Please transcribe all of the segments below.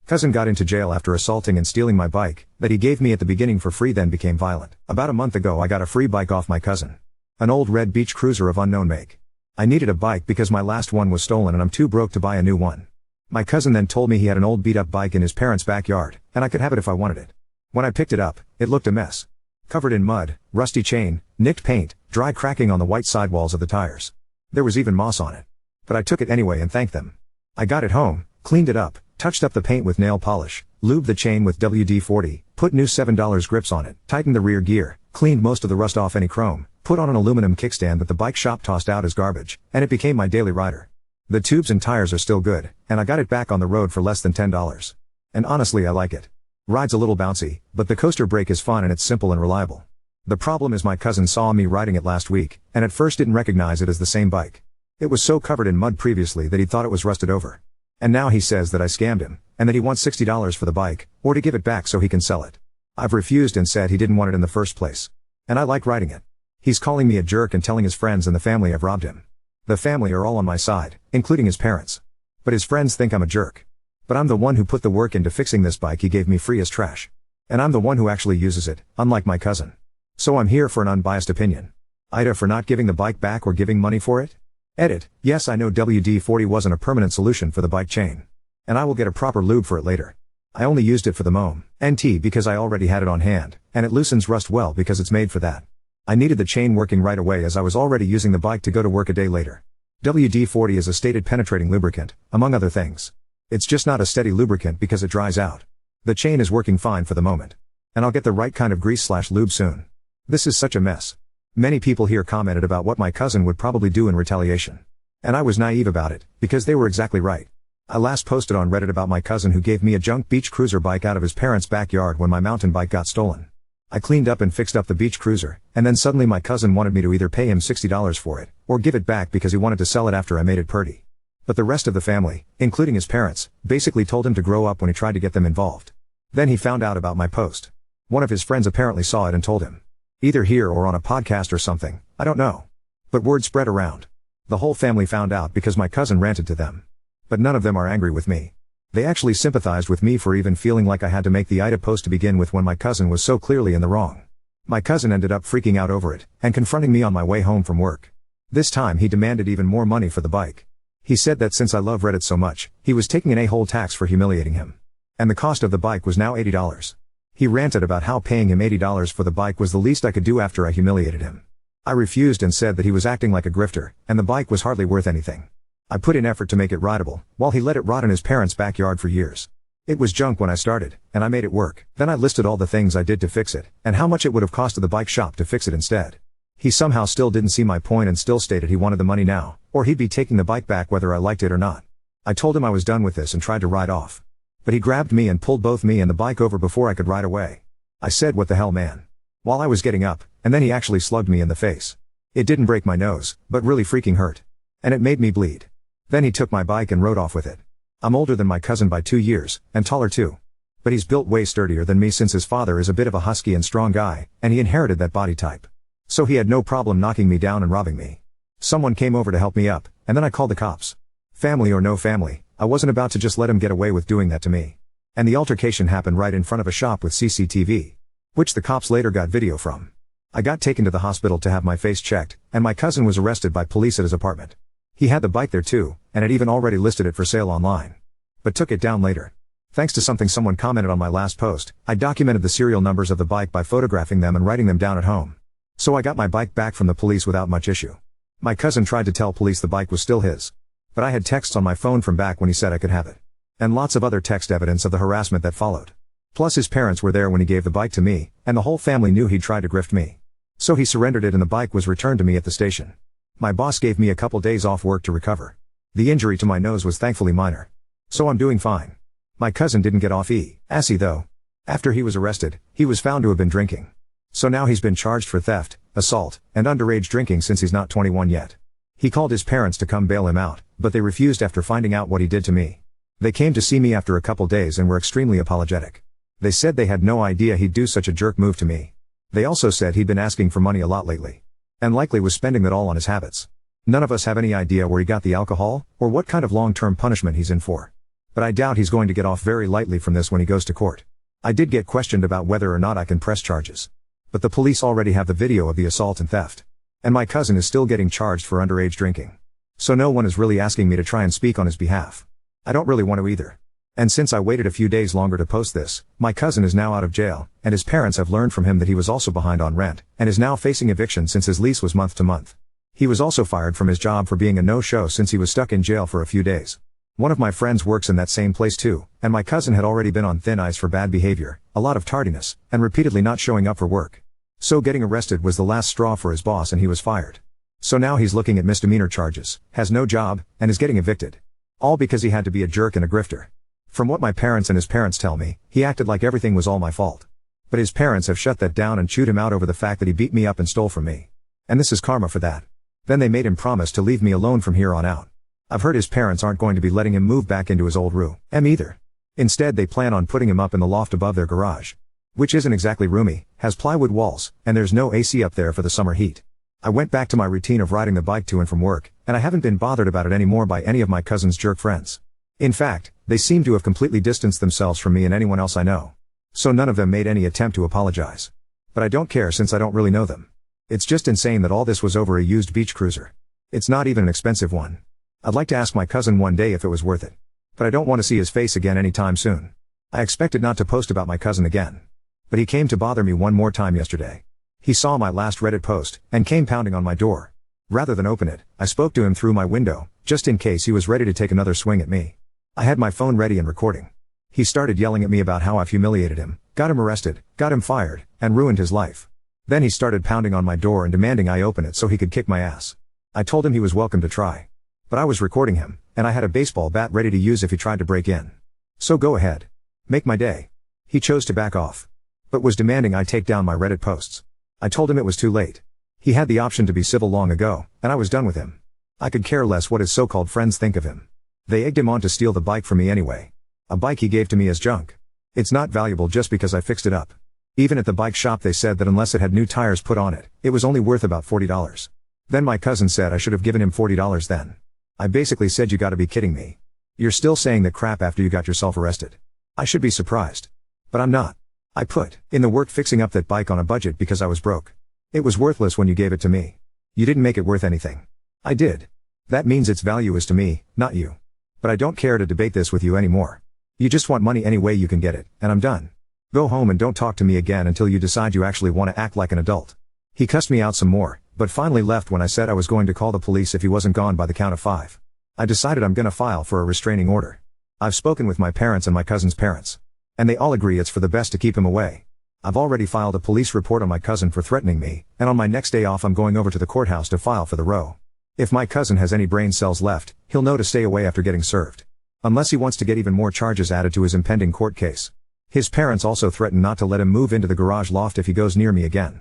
Cousin got into jail after assaulting and stealing my bike, that he gave me at the beginning for free, then became violent. About a month ago I got a free bike off my cousin. An old red beach cruiser of unknown make. I needed a bike because my last one was stolen and I'm too broke to buy a new one. My cousin then told me he had an old beat-up bike in his parents' backyard, and I could have it if I wanted it. When I picked it up, it looked a mess. Covered in mud, rusty chain, nicked paint, dry cracking on the white sidewalls of the tires. There was even moss on it. But I took it anyway and thanked them. I got it home, cleaned it up, touched up the paint with nail polish, lubed the chain with WD-40, put new $7 grips on it, tightened the rear gear, cleaned most of the rust off any chrome, put on an aluminum kickstand that the bike shop tossed out as garbage, and it became my daily rider. The tubes and tires are still good, and I got it back on the road for less than $10. And honestly I like it. Ride's a little bouncy, but the coaster brake is fun and it's simple and reliable. The problem is my cousin saw me riding it last week, and at first didn't recognize it as the same bike. It was so covered in mud previously that he thought it was rusted over. And now he says that I scammed him, and that he wants $60 for the bike, or to give it back so he can sell it. I've refused and said he didn't want it in the first place. And I like riding it. He's calling me a jerk and telling his friends and the family I've robbed him. The family are all on my side, including his parents. But his friends think I'm a jerk. But I'm the one who put the work into fixing this bike he gave me free as trash. And I'm the one who actually uses it, unlike my cousin. So I'm here for an unbiased opinion. Ida for not giving the bike back or giving money for it? Edit, yes I know WD-40 wasn't a permanent solution for the bike chain. And I will get a proper lube for it later. I only used it for the moam, NT because I already had it on hand, and it loosens rust well because it's made for that. I needed the chain working right away as I was already using the bike to go to work a day later. WD-40 is a stated penetrating lubricant, among other things. It's just not a steady lubricant because it dries out. The chain is working fine for the moment. And I'll get the right kind of grease/lube soon. This is such a mess. Many people here commented about what my cousin would probably do in retaliation. And I was naive about it, because they were exactly right. I last posted on Reddit about my cousin who gave me a junk beach cruiser bike out of his parents' backyard when my mountain bike got stolen. I cleaned up and fixed up the beach cruiser, and then suddenly my cousin wanted me to either pay him $60 for it, or give it back because he wanted to sell it after I made it pretty. But the rest of the family, including his parents, basically told him to grow up when he tried to get them involved. Then he found out about my post. One of his friends apparently saw it and told him. Either here or on a podcast or something, I don't know. But word spread around. The whole family found out because my cousin ranted to them. But none of them are angry with me. They actually sympathized with me for even feeling like I had to make the Ida post to begin with when my cousin was so clearly in the wrong. My cousin ended up freaking out over it, and confronting me on my way home from work. This time he demanded even more money for the bike. He said that since I love Reddit so much, he was taking an a-hole tax for humiliating him. And the cost of the bike was now $80. He ranted about how paying him $80 for the bike was the least I could do after I humiliated him. I refused and said that he was acting like a grifter, and the bike was hardly worth anything. I put in effort to make it rideable, while he let it rot in his parents' backyard for years. It was junk when I started, and I made it work. Then I listed all the things I did to fix it, and how much it would have costed the bike shop to fix it instead. He somehow still didn't see my point and still stated he wanted the money now, or he'd be taking the bike back whether I liked it or not. I told him I was done with this and tried to ride off. But he grabbed me and pulled both me and the bike over before I could ride away. I said, "What the hell, man?" while I was getting up, and then he actually slugged me in the face. It didn't break my nose, but really freaking hurt. And it made me bleed. Then he took my bike and rode off with it. I'm older than my cousin by 2 years, and taller too. But he's built way sturdier than me since his father is a bit of a husky and strong guy, and he inherited that body type. So he had no problem knocking me down and robbing me. Someone came over to help me up, and then I called the cops. Family or no family, I wasn't about to just let him get away with doing that to me. And the altercation happened right in front of a shop with CCTV. Which the cops later got video from. I got taken to the hospital to have my face checked, and my cousin was arrested by police at his apartment. He had the bike there too, and had even already listed it for sale online. But took it down later. Thanks to something someone commented on my last post, I documented the serial numbers of the bike by photographing them and writing them down at home. So I got my bike back from the police without much issue. My cousin tried to tell police the bike was still his. But I had texts on my phone from back when he said I could have it. And lots of other text evidence of the harassment that followed. Plus his parents were there when he gave the bike to me, and the whole family knew he'd tried to grift me. So he surrendered it and the bike was returned to me at the station. My boss gave me a couple days off work to recover. The injury to my nose was thankfully minor. So I'm doing fine. My cousin didn't get off easy though. After he was arrested, he was found to have been drinking. So now he's been charged for theft, assault, and underage drinking since he's not 21 yet. He called his parents to come bail him out, but they refused after finding out what he did to me. They came to see me after a couple days and were extremely apologetic. They said they had no idea he'd do such a jerk move to me. They also said he'd been asking for money a lot lately. And likely was spending that all on his habits. None of us have any idea where he got the alcohol, or what kind of long-term punishment he's in for. But I doubt he's going to get off very lightly from this when he goes to court. I did get questioned about whether or not I can press charges. But the police already have the video of the assault and theft. And my cousin is still getting charged for underage drinking. So no one is really asking me to try and speak on his behalf. I don't really want to either. And since I waited a few days longer to post this, my cousin is now out of jail, and his parents have learned from him that he was also behind on rent, and is now facing eviction since his lease was month to month. He was also fired from his job for being a no-show since he was stuck in jail for a few days. One of my friends works in that same place too, and my cousin had already been on thin ice for bad behavior, a lot of tardiness, and repeatedly not showing up for work. So getting arrested was the last straw for his boss and he was fired. So now he's looking at misdemeanor charges, has no job, and is getting evicted. All because he had to be a jerk and a grifter. From what my parents and his parents tell me, he acted like everything was all my fault. But his parents have shut that down and chewed him out over the fact that he beat me up and stole from me. And this is karma for that. Then they made him promise to leave me alone from here on out. I've heard his parents aren't going to be letting him move back into his old room either. Instead they plan on putting him up in the loft above their garage. Which isn't exactly roomy, has plywood walls, and there's no AC up there for the summer heat. I went back to my routine of riding the bike to and from work, and I haven't been bothered about it anymore by any of my cousin's jerk friends. In fact, they seem to have completely distanced themselves from me and anyone else I know. So none of them made any attempt to apologize. But I don't care since I don't really know them. It's just insane that all this was over a used beach cruiser. It's not even an expensive one. I'd like to ask my cousin one day if it was worth it. But I don't want to see his face again anytime soon. I expected not to post about my cousin again. But he came to bother me one more time yesterday. He saw my last Reddit post, and came pounding on my door. Rather than open it, I spoke to him through my window, just in case he was ready to take another swing at me. I had my phone ready and recording. He started yelling at me about how I've humiliated him, got him arrested, got him fired, and ruined his life. Then he started pounding on my door and demanding I open it so he could kick my ass. I told him he was welcome to try. But I was recording him, and I had a baseball bat ready to use if he tried to break in. So go ahead. Make my day. He chose to back off. But was demanding I take down my Reddit posts. I told him it was too late. He had the option to be civil long ago, and I was done with him. I could care less what his so-called friends think of him. They egged him on to steal the bike from me anyway. A bike he gave to me as junk. It's not valuable just because I fixed it up. Even at the bike shop they said that unless it had new tires put on it, it was only worth about $40. Then my cousin said I should have given him $40 then. I basically said you gotta be kidding me. You're still saying that crap after you got yourself arrested. I should be surprised. But I'm not. I put in the work fixing up that bike on a budget because I was broke. It was worthless when you gave it to me. You didn't make it worth anything. I did. That means its value is to me, not you. But I don't care to debate this with you anymore. You just want money any way you can get it, and I'm done. Go home and don't talk to me again until you decide you actually want to act like an adult. He cussed me out some more, but finally left when I said I was going to call the police if he wasn't gone by the count of 5. I decided I'm gonna file for a restraining order. I've spoken with my parents and my cousin's parents. And they all agree it's for the best to keep him away. I've already filed a police report on my cousin for threatening me, and on my next day off I'm going over to the courthouse to file for the row. If my cousin has any brain cells left, he'll know to stay away after getting served. Unless he wants to get even more charges added to his impending court case. His parents also threaten not to let him move into the garage loft if he goes near me again.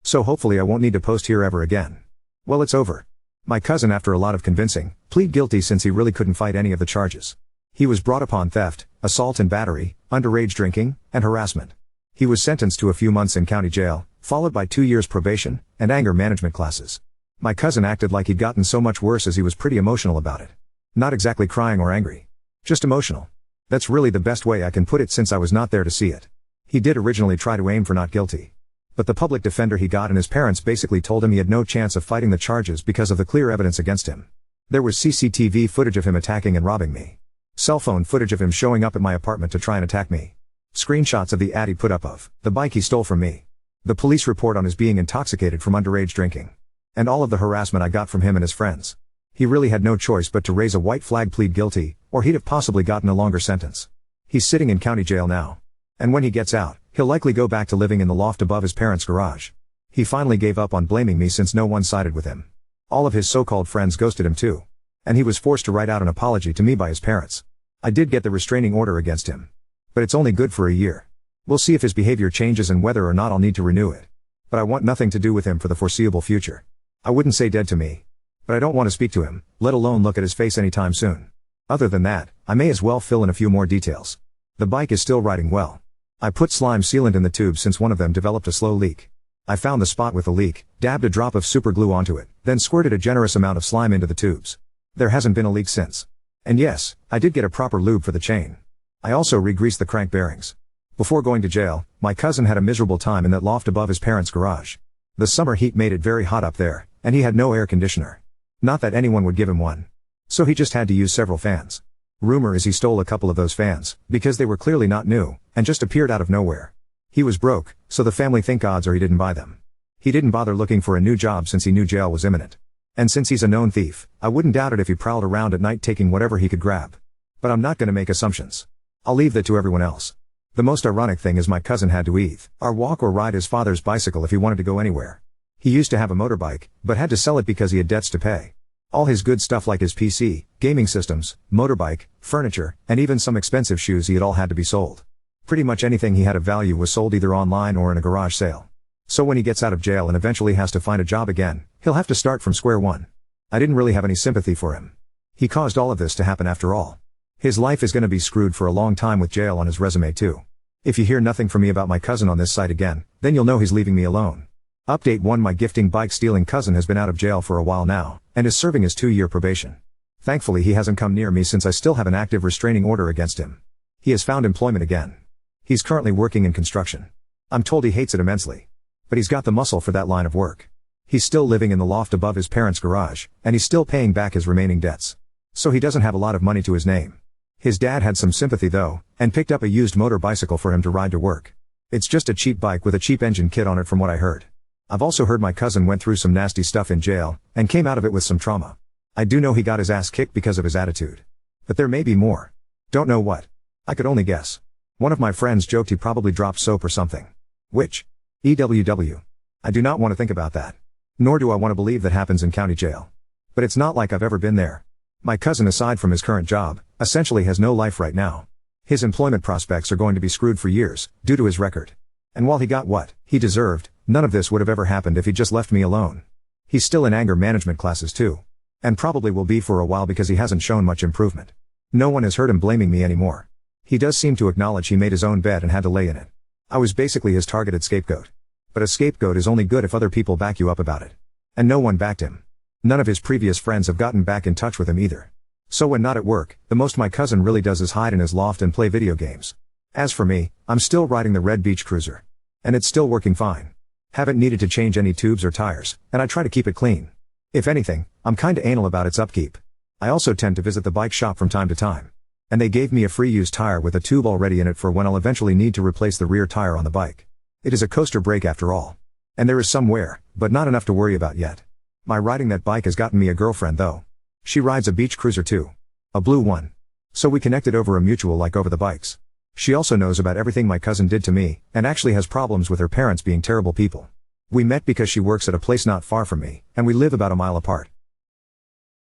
So hopefully I won't need to post here ever again. Well, it's over. My cousin, after a lot of convincing, plead guilty since he really couldn't fight any of the charges. He was brought upon theft, assault and battery, underage drinking, and harassment. He was sentenced to a few months in county jail, followed by 2 years probation, and anger management classes. My cousin acted like he'd gotten so much worse as he was pretty emotional about it. Not exactly crying or angry. Just emotional. That's really the best way I can put it since I was not there to see it. He did originally try to aim for not guilty. But the public defender he got and his parents basically told him he had no chance of fighting the charges because of the clear evidence against him. There was CCTV footage of him attacking and robbing me. Cell phone footage of him showing up at my apartment to try and attack me. Screenshots of the ad he put up of the bike he stole from me. The police report on his being intoxicated from underage drinking. And all of the harassment I got from him and his friends. He really had no choice but to raise a white flag plead guilty, or he'd have possibly gotten a longer sentence. He's sitting in county jail now. And when he gets out, he'll likely go back to living in the loft above his parents' garage. He finally gave up on blaming me since no one sided with him. All of his so-called friends ghosted him too. And he was forced to write out an apology to me by his parents. I did get the restraining order against him. But it's only good for a year. We'll see if his behavior changes and whether or not I'll need to renew it. But I want nothing to do with him for the foreseeable future. I wouldn't say dead to me. But I don't want to speak to him, let alone look at his face anytime soon. Other than that, I may as well fill in a few more details. The bike is still riding well. I put slime sealant in the tubes since one of them developed a slow leak. I found the spot with the leak, dabbed a drop of super glue onto it, then squirted a generous amount of slime into the tubes. There hasn't been a leak since. And yes, I did get a proper lube for the chain. I also re-greased the crank bearings. Before going to jail, my cousin had a miserable time in that loft above his parents' garage. The summer heat made it very hot up there, and he had no air conditioner. Not that anyone would give him one. So he just had to use several fans. Rumor is he stole a couple of those fans, because they were clearly not new, and just appeared out of nowhere. He was broke, so the family think odds are he didn't buy them. He didn't bother looking for a new job since he knew jail was imminent. And since he's a known thief, I wouldn't doubt it if he prowled around at night taking whatever he could grab. But I'm not gonna make assumptions. I'll leave that to everyone else. The most ironic thing is my cousin had to either walk or ride his father's bicycle if he wanted to go anywhere. He used to have a motorbike, but had to sell it because he had debts to pay. All his good stuff like his PC, gaming systems, motorbike, furniture, and even some expensive shoes he had all had to be sold. Pretty much anything he had of value was sold either online or in a garage sale. So when he gets out of jail and eventually has to find a job again, he'll have to start from square one. I didn't really have any sympathy for him. He caused all of this to happen after all. His life is gonna be screwed for a long time with jail on his resume too. If you hear nothing from me about my cousin on this site again, then you'll know he's leaving me alone. Update 1: My gifting bike stealing cousin has been out of jail for a while now, and is serving his 2-year probation. Thankfully he hasn't come near me since I still have an active restraining order against him. He has found employment again. He's currently working in construction. I'm told he hates it immensely. But he's got the muscle for that line of work. He's still living in the loft above his parents' garage, and he's still paying back his remaining debts. So he doesn't have a lot of money to his name. His dad had some sympathy though, and picked up a used motor bicycle for him to ride to work. It's just a cheap bike with a cheap engine kit on it from what I heard. I've also heard my cousin went through some nasty stuff in jail, and came out of it with some trauma. I do know he got his ass kicked because of his attitude. But there may be more. Don't know what. I could only guess. One of my friends joked he probably dropped soap or something. Which? EWW. I do not want to think about that. Nor do I want to believe that happens in county jail. But it's not like I've ever been there. My cousin, aside from his current job, essentially has no life right now. His employment prospects are going to be screwed for years, due to his record. And while he got what he deserved, none of this would have ever happened if he just left me alone. He's still in anger management classes too. And probably will be for a while because he hasn't shown much improvement. No one has heard him blaming me anymore. He does seem to acknowledge he made his own bed and had to lay in it. I was basically his targeted scapegoat. But a scapegoat is only good if other people back you up about it. And no one backed him. None of his previous friends have gotten back in touch with him either. So when not at work, the most my cousin really does is hide in his loft and play video games. As for me, I'm still riding the red beach cruiser. And it's still working fine. Haven't needed to change any tubes or tires, and I try to keep it clean. If anything, I'm kinda anal about its upkeep. I also tend to visit the bike shop from time to time. And they gave me a free used tire with a tube already in it for when I'll eventually need to replace the rear tire on the bike. It is a coaster brake after all. And there is some wear, but not enough to worry about yet. My riding that bike has gotten me a girlfriend though. She rides a beach cruiser too. A blue one. So we connected over a mutual like over the bikes. She also knows about everything my cousin did to me, and actually has problems with her parents being terrible people. We met because she works at a place not far from me, and we live about a mile apart.